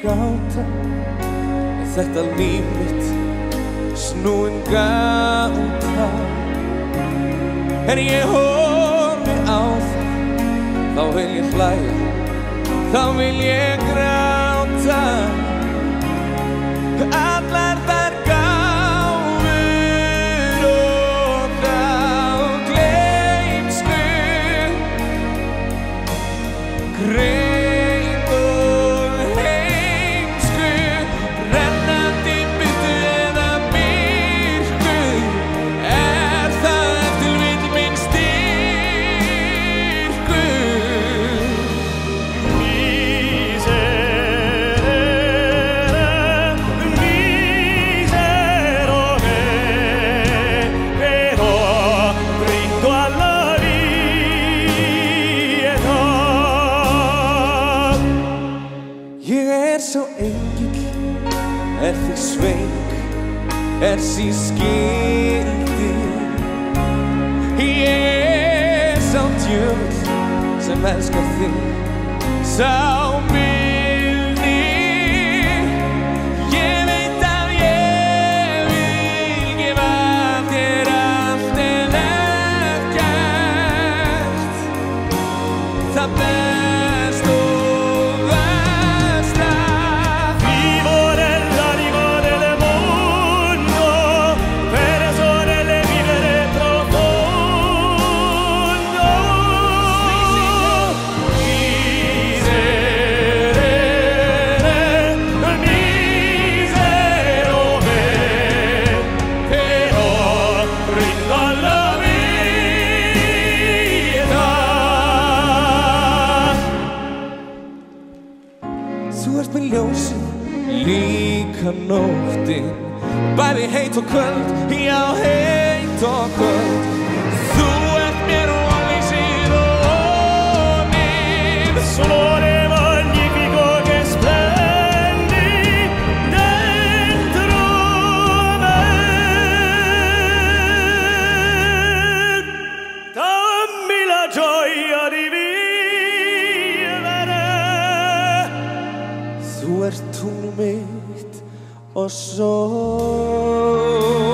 gáta, þetta líf mitt snúin gáta. En ég horfi á það, þá vil ég hlæja, þá vil ég gráta. Allar þær gáfur og þá gleymsku, greip og heimsku, rennandi burtu eða myrku, er það ef til vill minn styrkur. Sá engill er þig sveik, er sí skyldi. Ég sá djöfull sem elskar þig, sá mildi. Ég veit að ég vil gefa þér allt en ekkert, það besta og þú ert með ljósin, líka nóttin, bæði heit og köld, já heit og köld. Þú ert mér óleysið og ónið, sole magnifico che splendi dentro me. Dammi la gioia di vivere. Þú ert tungl mitt og sól.